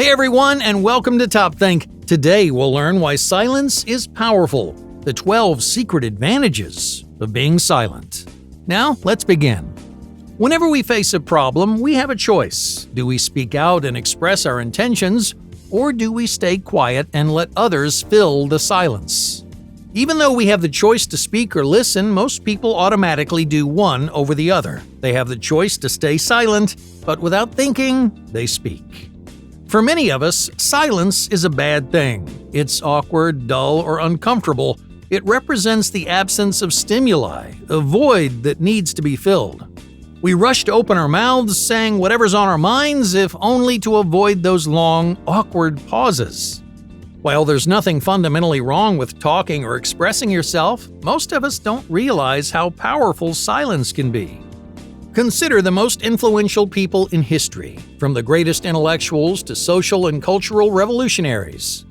Hey everyone, and welcome to Top Think. Today we'll learn why silence is powerful, the 12 secret advantages of being silent. Now, let's begin. Whenever we face a problem, we have a choice. Do we speak out and express our intentions, or do we stay quiet and let others fill the silence? Even though we have the choice to speak or listen, most people automatically do one over the other. They have the choice to stay silent, but without thinking, they speak. For many of us, silence is a bad thing. It's awkward, dull, or uncomfortable. It represents the absence of stimuli, a void that needs to be filled. We rush to open our mouths, saying whatever's on our minds, if only to avoid those long, awkward pauses. While there's nothing fundamentally wrong with talking or expressing yourself, most of us don't realize how powerful silence can be. Consider the most influential people in history, from the greatest intellectuals to social and cultural revolutionaries.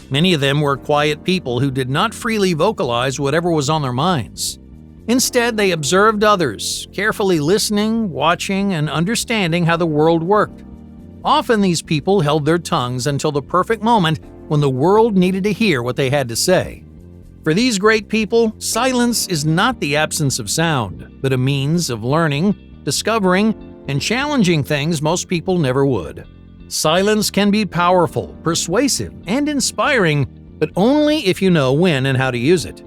Many of them were quiet people who did not freely vocalize whatever was on their minds. Instead, they observed others, carefully listening, watching, and understanding how the world worked. Often these people held their tongues until the perfect moment when the world needed to hear what they had to say. For these great people, silence is not the absence of sound, but a means of learning, discovering, and challenging things most people never would. Silence can be powerful, persuasive, and inspiring, but only if you know when and how to use it.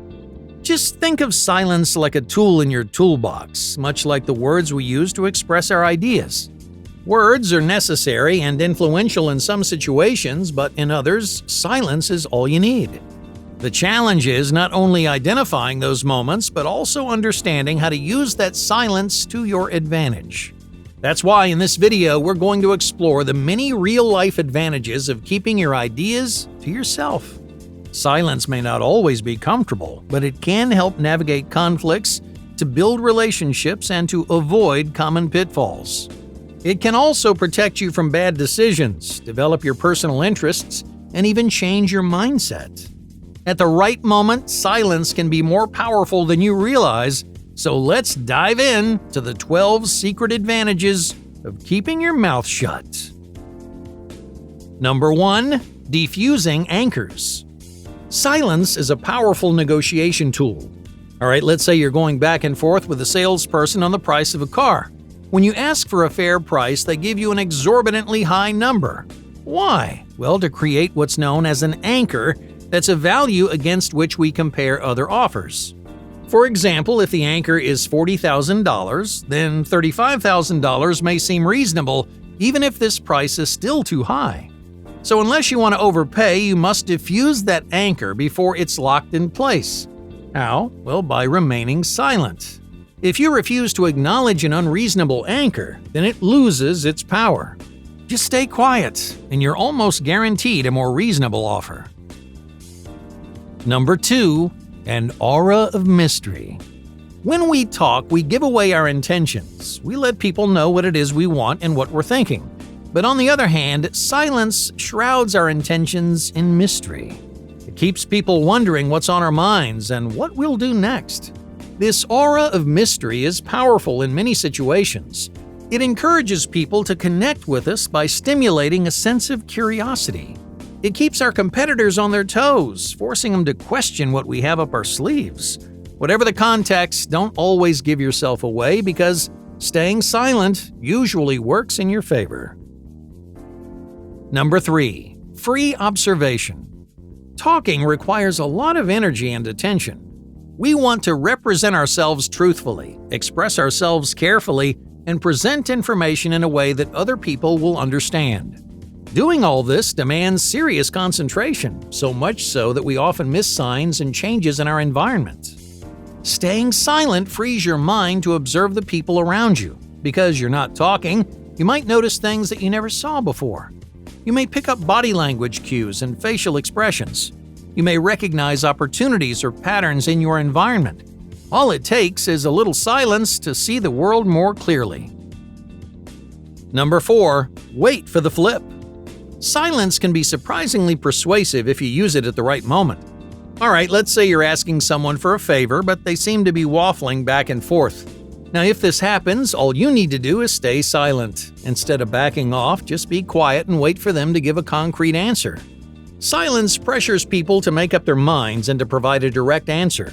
Just think of silence like a tool in your toolbox, much like the words we use to express our ideas. Words are necessary and influential in some situations, but in others, silence is all you need. The challenge is not only identifying those moments, but also understanding how to use that silence to your advantage. That's why in this video, we're going to explore the many real-life advantages of keeping your ideas to yourself. Silence may not always be comfortable, but it can help navigate conflicts, to build relationships, and to avoid common pitfalls. It can also protect you from bad decisions, develop your personal interests, and even change your mindset. At the right moment, silence can be more powerful than you realize, so let's dive in to the 12 secret advantages of keeping your mouth shut. Number 1. Defusing anchors. Silence is a powerful negotiation tool. Alright, let's say you're going back and forth with a salesperson on the price of a car. When you ask for a fair price, they give you an exorbitantly high number. Why? Well, to create what's known as an anchor, that's a value against which we compare other offers. For example, if the anchor is $40,000, then $35,000 may seem reasonable, even if this price is still too high. So unless you want to overpay, you must diffuse that anchor before it's locked in place. How? Well, by remaining silent. If you refuse to acknowledge an unreasonable anchor, then it loses its power. Just stay quiet, and you're almost guaranteed a more reasonable offer. Number 2. An aura of mystery. When we talk, we give away our intentions. We let people know what it is we want and what we're thinking. But on the other hand, silence shrouds our intentions in mystery. It keeps people wondering what's on our minds and what we'll do next. This aura of mystery is powerful in many situations. It encourages people to connect with us by stimulating a sense of curiosity. It keeps our competitors on their toes, forcing them to question what we have up our sleeves. Whatever the context, don't always give yourself away because staying silent usually works in your favor. Number 3. Free observation. Talking requires a lot of energy and attention. We want to represent ourselves truthfully, express ourselves carefully, and present information in a way that other people will understand. Doing all this demands serious concentration, so much so that we often miss signs and changes in our environment. Staying silent frees your mind to observe the people around you. Because you're not talking, you might notice things that you never saw before. You may pick up body language cues and facial expressions. You may recognize opportunities or patterns in your environment. All it takes is a little silence to see the world more clearly. Number 4. Wait for the flip. Silence can be surprisingly persuasive if you use it at the right moment. Alright, let's say you're asking someone for a favor, but they seem to be waffling back and forth. Now, if this happens, all you need to do is stay silent. Instead of backing off, just be quiet and wait for them to give a concrete answer. Silence pressures people to make up their minds and to provide a direct answer.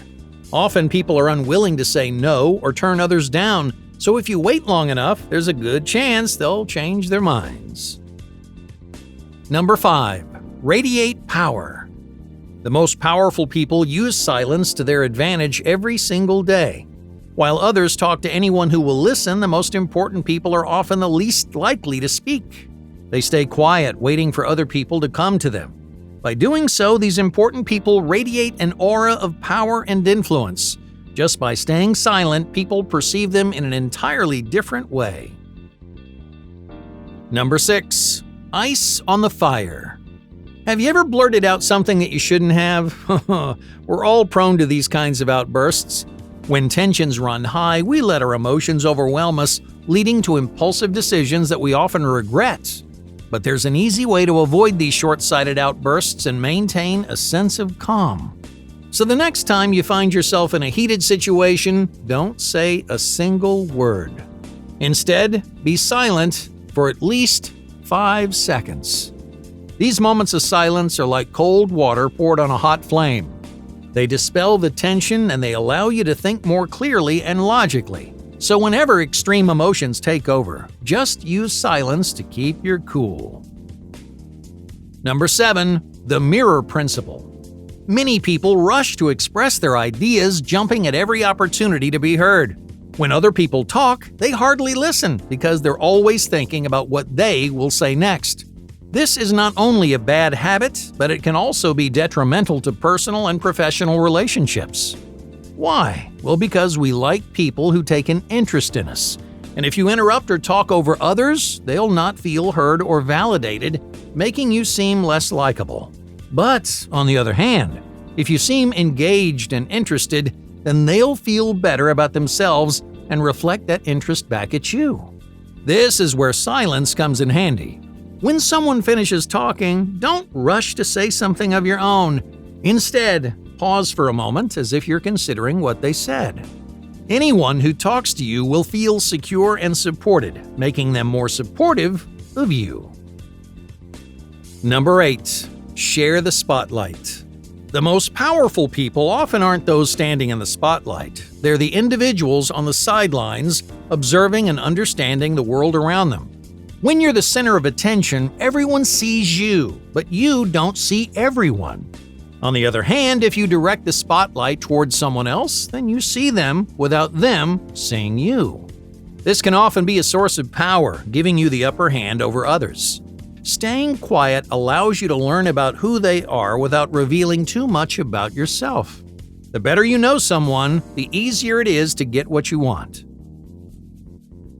Often people are unwilling to say no or turn others down, so if you wait long enough, there's a good chance they'll change their minds. Number 5. Radiate power. The most powerful people use silence to their advantage every single day. While others talk to anyone who will listen, the most important people are often the least likely to speak. They stay quiet, waiting for other people to come to them. By doing so, these important people radiate an aura of power and influence. Just by staying silent, people perceive them in an entirely different way. Number 6. Ice on the fire. Have you ever blurted out something that you shouldn't have? We're all prone to these kinds of outbursts. When tensions run high, we let our emotions overwhelm us, leading to impulsive decisions that we often regret. But there's an easy way to avoid these short-sighted outbursts and maintain a sense of calm. So the next time you find yourself in a heated situation, don't say a single word. Instead, be silent for at least 5 seconds. These moments of silence are like cold water poured on a hot flame. They dispel the tension and they allow you to think more clearly and logically. So whenever extreme emotions take over, just use silence to keep your cool. Number 7. The mirror principle. Many people rush to express their ideas, jumping at every opportunity to be heard. When other people talk, they hardly listen because they're always thinking about what they will say next. This is not only a bad habit, but it can also be detrimental to personal and professional relationships. Why? Well, because we like people who take an interest in us. And if you interrupt or talk over others, they'll not feel heard or validated, making you seem less likable. But, on the other hand, if you seem engaged and interested, then they'll feel better about themselves and reflect that interest back at you. This is where silence comes in handy. When someone finishes talking, don't rush to say something of your own. Instead, pause for a moment as if you're considering what they said. Anyone who talks to you will feel secure and supported, making them more supportive of you. Number 8. Share the spotlight. The most powerful people often aren't those standing in the spotlight. They're the individuals on the sidelines, observing and understanding the world around them. When you're the center of attention, everyone sees you, but you don't see everyone. On the other hand, if you direct the spotlight towards someone else, then you see them without them seeing you. This can often be a source of power, giving you the upper hand over others. Staying quiet allows you to learn about who they are without revealing too much about yourself. The better you know someone, the easier it is to get what you want.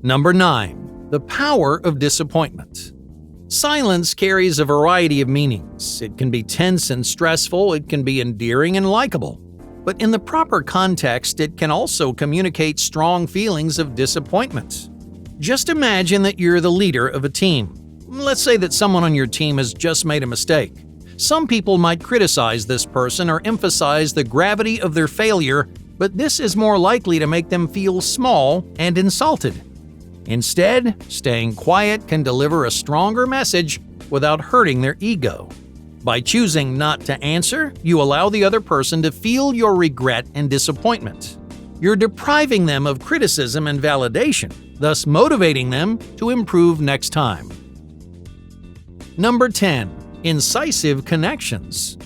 Number 9. The power of disappointment. Silence carries a variety of meanings. It can be tense and stressful, it can be endearing and likable. But in the proper context, it can also communicate strong feelings of disappointment. Just imagine that you're the leader of a team. Let's say that someone on your team has just made a mistake. Some people might criticize this person or emphasize the gravity of their failure, but this is more likely to make them feel small and insulted. Instead, staying quiet can deliver a stronger message without hurting their ego. By choosing not to answer, you allow the other person to feel your regret and disappointment. You're depriving them of criticism and validation, thus motivating them to improve next time. Number 10. Incisive connections.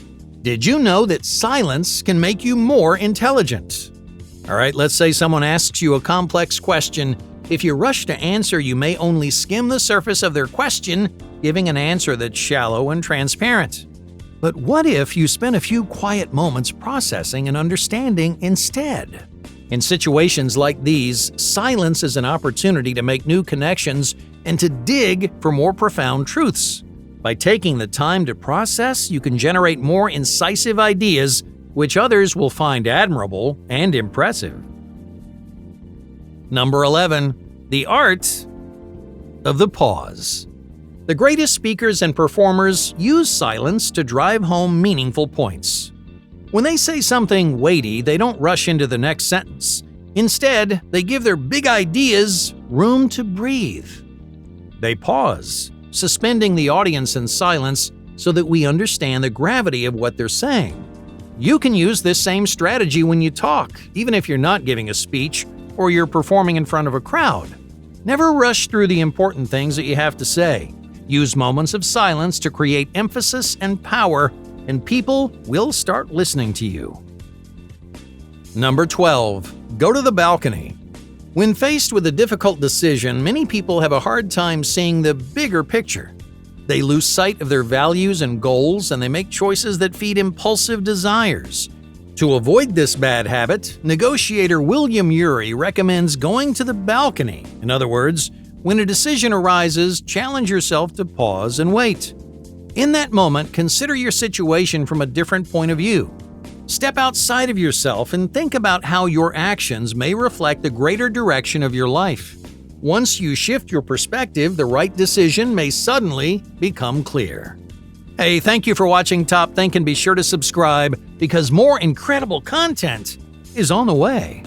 Did you know that silence can make you more intelligent? All right, let's say someone asks you a complex question. If you rush to answer, you may only skim the surface of their question, giving an answer that's shallow and transparent. But what if you spent a few quiet moments processing and understanding instead? In situations like these, silence is an opportunity to make new connections and to dig for more profound truths. By taking the time to process, you can generate more incisive ideas, which others will find admirable and impressive. Number 11. The art of the pause. The greatest speakers and performers use silence to drive home meaningful points. When they say something weighty, they don't rush into the next sentence. Instead, they give their big ideas room to breathe. They pause, suspending the audience in silence so that we understand the gravity of what they're saying. You can use this same strategy when you talk, even if you're not giving a speech or you're performing in front of a crowd. Never rush through the important things that you have to say. Use moments of silence to create emphasis and power, and people will start listening to you. Number 12. Go to the balcony. When faced with a difficult decision, many people have a hard time seeing the bigger picture. They lose sight of their values and goals, and they make choices that feed impulsive desires. To avoid this bad habit, negotiator William Ury recommends going to the balcony. In other words, when a decision arises, challenge yourself to pause and wait. In that moment, consider your situation from a different point of view. Step outside of yourself and think about how your actions may reflect the greater direction of your life. Once you shift your perspective, the right decision may suddenly become clear. Hey, thank you for watching Top Think, and be sure to subscribe because more incredible content is on the way.